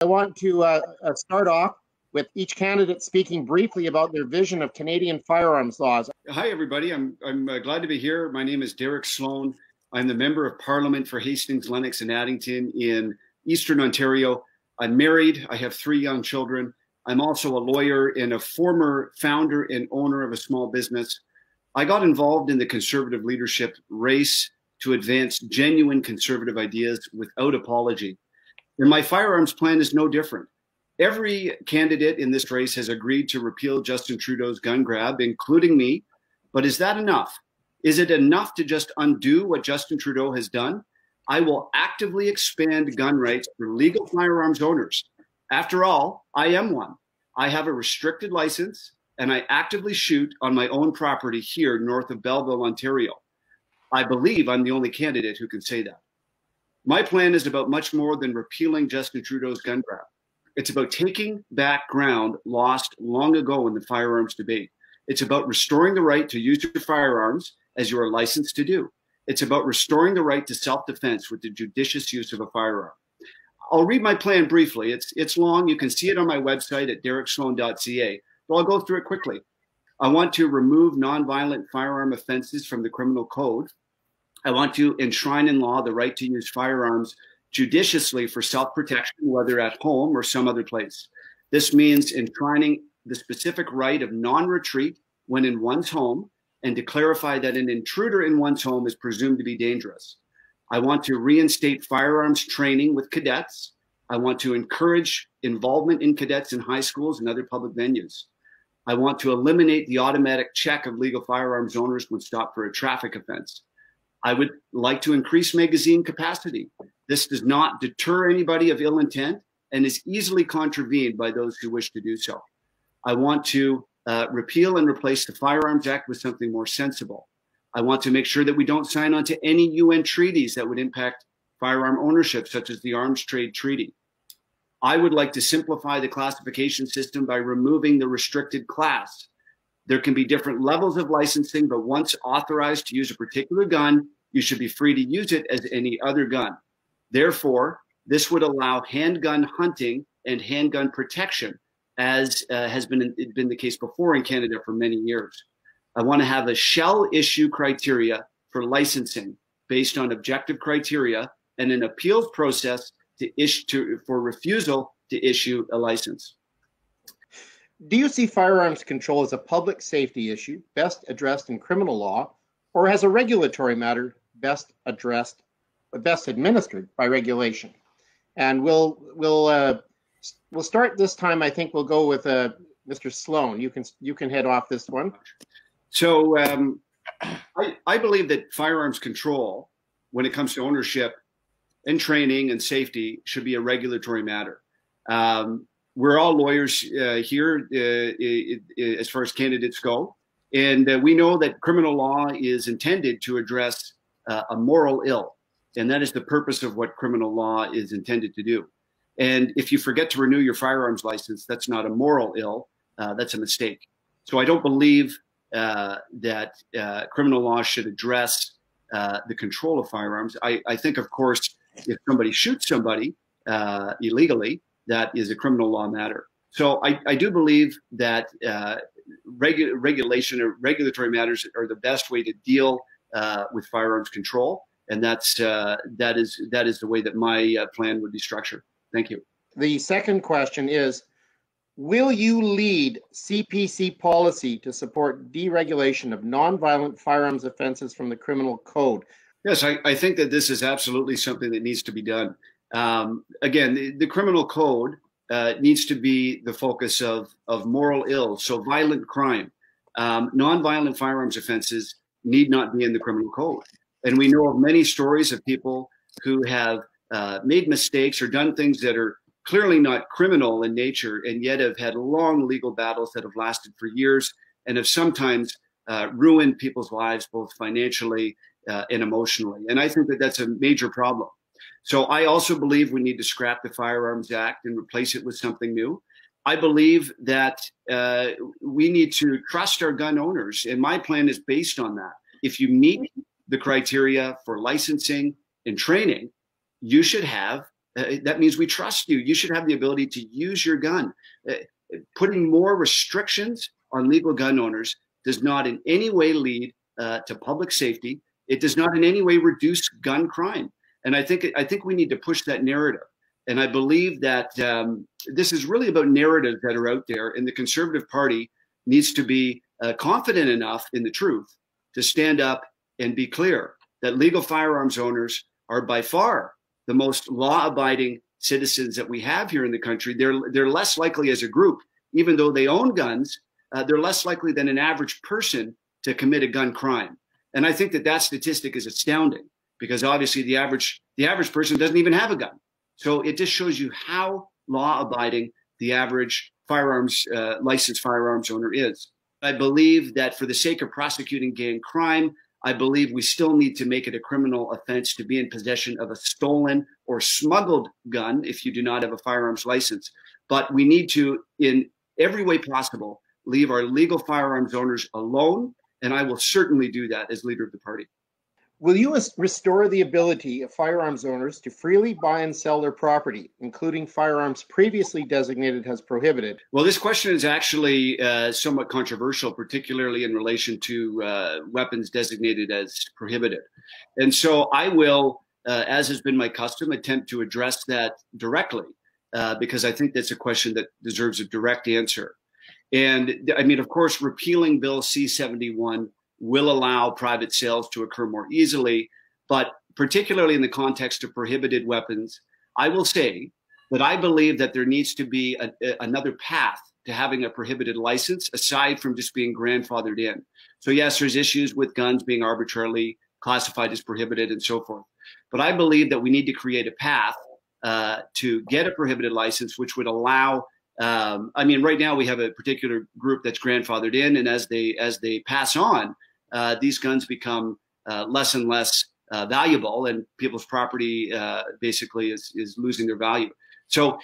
I want to start off with each candidate speaking briefly about their vision of Canadian firearms laws. Hi, everybody. I'm glad to be here. My name is Derek Sloan. I'm the Member of Parliament for Hastings, Lennox, and Addington in Eastern Ontario. I'm married. I have 3 young children. I'm also a lawyer and a former founder and owner of a small business. I got involved in the Conservative leadership race to advance genuine Conservative ideas without apology. And my firearms plan is no different. Every candidate in this race has agreed to repeal Justin Trudeau's gun grab, including me. But is that enough? Is it enough to just undo what Justin Trudeau has done? I will actively expand gun rights for legal firearms owners. After all, I am one. I have a restricted license, and I actively shoot on my own property here north of Belleville, Ontario. I believe I'm the only candidate who can say that. My plan is about much more than repealing Justin Trudeau's gun grab. It's about taking back ground lost long ago in the firearms debate. It's about restoring the right to use your firearms as you are licensed to do. It's about restoring the right to self-defense with the judicious use of a firearm. I'll read my plan briefly. It's long. You can see it on my website at dereksloan.ca, but I'll go through it quickly. I want to remove nonviolent firearm offenses from the criminal code. I want to enshrine in law the right to use firearms judiciously for self-protection, whether at home or some other place. This means enshrining the specific right of non-retreat when in one's home, and to clarify that an intruder in one's home is presumed to be dangerous. I want to reinstate firearms training with cadets. I want to encourage involvement in cadets in high schools and other public venues. I want to eliminate the automatic check of legal firearms owners when stopped for a traffic offense. I would like to increase magazine capacity. This does not deter anybody of ill intent and is easily contravened by those who wish to do so. I want to repeal and replace the Firearms Act with something more sensible. I want to make sure that we don't sign on to any UN treaties that would impact firearm ownership, such as the Arms Trade Treaty. I would like to simplify the classification system by removing the restricted class. There can be different levels of licensing, but once authorized to use a particular gun, you should be free to use it as any other gun. Therefore, this would allow handgun hunting and handgun protection, as has been the case before in Canada for many years. I want to have a shall issue criteria for licensing based on objective criteria and an appeals process for refusal to issue a license. Do you see firearms control as a public safety issue best addressed in criminal law, or as a regulatory matter best administered by regulation? And we'll start this time. I think we'll go with Mr. Sloan. You can head off this one. So I believe that firearms control, when it comes to ownership and training and safety, should be a regulatory matter. We're all lawyers here as far as candidates go. And we know that criminal law is intended to address a moral ill. And that is the purpose of what criminal law is intended to do. And if you forget to renew your firearms license, that's not a moral ill, that's a mistake. So I don't believe that criminal law should address the control of firearms. I think, of course, if somebody shoots somebody illegally, that is a criminal law matter. So I do believe that regulation or regulatory matters are the best way to deal with firearms control, and that is the way that my plan would be structured. Thank you. The second question is, will you lead CPC policy to support deregulation of nonviolent firearms offenses from the criminal code? Yes, I think that this is absolutely something that needs to be done. Again, the criminal code needs to be the focus of moral ills, so violent crime. Nonviolent firearms offenses need not be in the criminal code. And we know of many stories of people who have made mistakes or done things that are clearly not criminal in nature, and yet have had long legal battles that have lasted for years and have sometimes ruined people's lives, both financially and emotionally. And I think that that's a major problem. So I also believe we need to scrap the Firearms Act and replace it with something new. I believe that we need to trust our gun owners, and my plan is based on that. If you meet the criteria for licensing and training, you should have That means we trust you. You should have the ability to use your gun. Putting more restrictions on legal gun owners does not in any way lead to public safety. It does not in any way reduce gun crime. And I think we need to push that narrative. And I believe that this is really about narratives that are out there, and the Conservative Party needs to be confident enough in the truth to stand up and be clear that legal firearms owners are by far the most law-abiding citizens that we have here in the country. They're less likely as a group, even though they own guns, they're less likely than an average person to commit a gun crime. And I think that statistic is astounding, because obviously the average person doesn't even have a gun. So it just shows you how law-abiding the average licensed firearms owner is. I believe that for the sake of prosecuting gang crime, I believe we still need to make it a criminal offense to be in possession of a stolen or smuggled gun if you do not have a firearms license. But we need to, in every way possible, leave our legal firearms owners alone, and I will certainly do that as leader of the party. Will you restore the ability of firearms owners to freely buy and sell their property, including firearms previously designated as prohibited? Well, this question is actually somewhat controversial, particularly in relation to weapons designated as prohibited. And so I will, as has been my custom, attempt to address that directly, because I think that's a question that deserves a direct answer. And I mean, of course, repealing Bill C-71 will allow private sales to occur more easily, but particularly in the context of prohibited weapons, I will say that I believe that there needs to be another path to having a prohibited license aside from just being grandfathered in. So yes, there's issues with guns being arbitrarily classified as prohibited and so forth, but I believe that we need to create a path to get a prohibited license, which would allow I mean, right now we have a particular group that's grandfathered in, and as they pass on, these guns become less and less valuable, and people's property basically is losing their value. So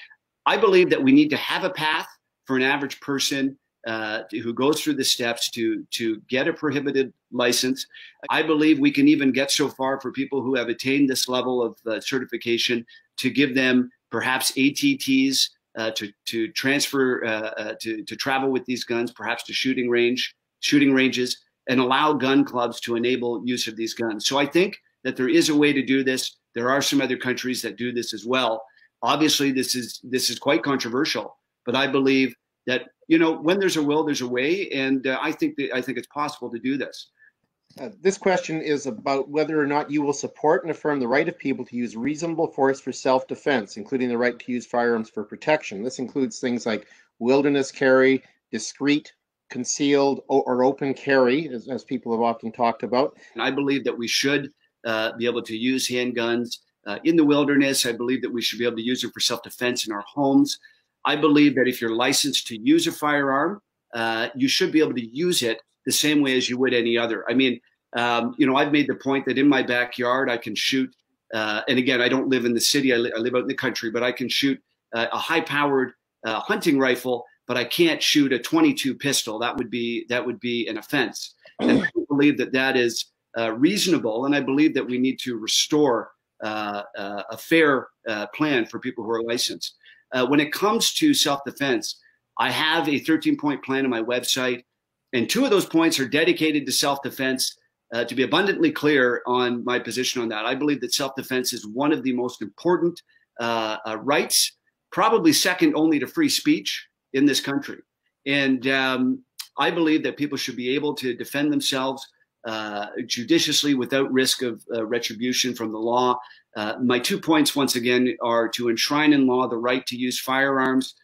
I believe that we need to have a path for an average person who goes through the steps to get a prohibited license. I believe we can even get so far for people who have attained this level of certification to give them perhaps ATTs to transfer to travel with these guns, perhaps to shooting ranges, and allow gun clubs to enable use of these guns. So I think that there is a way to do this. There are some other countries that do this as well. Obviously, this is quite controversial, but I believe that, you know, when there's a will, there's a way, and I think it's possible to do this. This question is about whether or not you will support and affirm the right of people to use reasonable force for self-defense, including the right to use firearms for protection. This includes things like wilderness carry, discreet, concealed, or open carry, as people have often talked about. And I believe that we should be able to use handguns in the wilderness. I believe that we should be able to use them for self-defense in our homes. I believe that if you're licensed to use a firearm, you should be able to use it the same way as you would any other. I mean, you know, I've made the point that in my backyard I can shoot, and again, I don't live in the city, I live out in the country, but I can shoot a high-powered hunting rifle, but I can't shoot a .22 pistol. That would be an offense. And I believe that is reasonable, and I believe that we need to restore a fair plan for people who are licensed. When it comes to self-defense, I have a 13-point plan on my website, and 2 of those points are dedicated to self-defense. To be abundantly clear on my position on that, I believe that self-defense is one of the most important rights, probably second only to free speech in this country. And I believe that people should be able to defend themselves judiciously without risk of retribution from the law. My 2 points, once again, are to enshrine in law the right to use firearms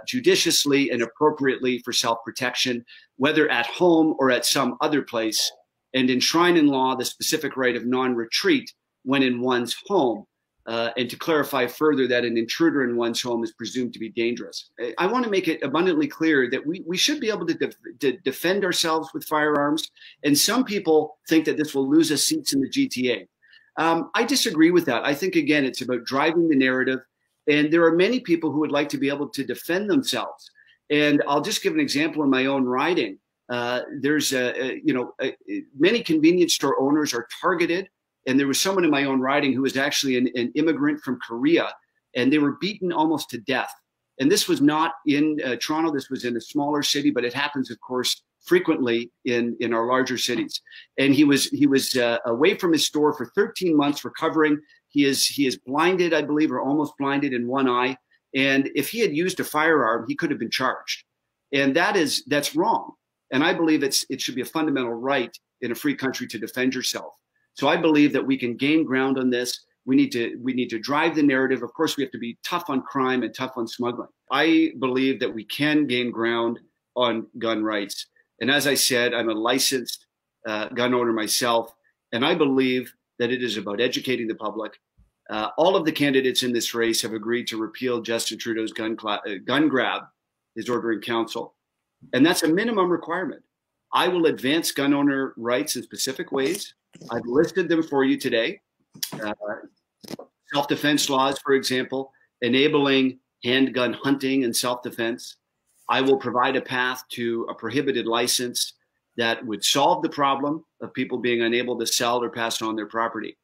judiciously and appropriately for self-protection, whether at home or at some other place, and enshrine in law the specific right of non-retreat when in one's home, and to clarify further that an intruder in one's home is presumed to be dangerous. I want to make it abundantly clear that we should be able to defend ourselves with firearms, and some people think that this will lose us seats in the GTA. I disagree with that. I think, again, it's about driving the narrative, and there are many people who would like to be able to defend themselves. And I'll just give an example in my own riding. There's many convenience store owners are targeted, and there was someone in my own riding who was actually an immigrant from Korea and they were beaten almost to death. And this was not in Toronto. This was in a smaller city, but it happens, of course, frequently in our larger cities. And he was away from his store for 13 months recovering. He is blinded, I believe, or almost blinded in one eye. And if he had used a firearm, he could have been charged. And that's wrong. And I believe it should be a fundamental right in a free country to defend yourself. So I believe that we can gain ground on this. We need to drive the narrative. Of course, we have to be tough on crime and tough on smuggling. I believe that we can gain ground on gun rights. And as I said, I'm a licensed gun owner myself, and I believe that it is about educating the public. All of the candidates in this race have agreed to repeal Justin Trudeau's gun grab, his order in council, and that's a minimum requirement. I will advance gun owner rights in specific ways. I've listed them for you today. Self-defense laws, for example, enabling handgun hunting and self-defense. I will provide a path to a prohibited license that would solve the problem of people being unable to sell or pass on their property.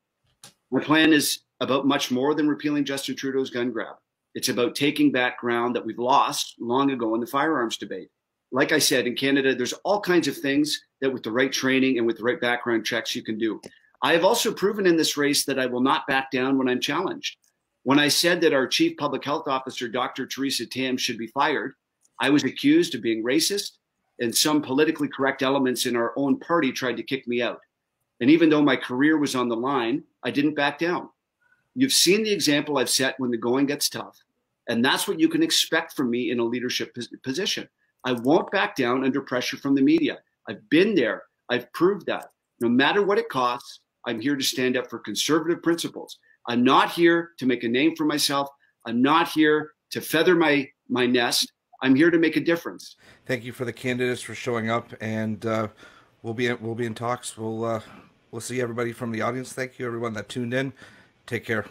My plan is about much more than repealing Justin Trudeau's gun grab. It's about taking back ground that we've lost long ago in the firearms debate. Like I said, in Canada, there's all kinds of things that with the right training and with the right background checks you can do. I have also proven in this race that I will not back down when I'm challenged. When I said that our chief public health officer, Dr. Theresa Tam, should be fired, I was accused of being racist, and some politically correct elements in our own party tried to kick me out. And even though my career was on the line, I didn't back down. You've seen the example I've set when the going gets tough, and that's what you can expect from me in a leadership position. I won't back down under pressure from the media. I've been there. I've proved that. No matter what it costs, I'm here to stand up for conservative principles. I'm not here to make a name for myself. I'm not here to feather my nest. I'm here to make a difference. Thank you for the candidates for showing up, and we'll be in talks. We'll see everybody from the audience. Thank you, everyone that tuned in. Take care.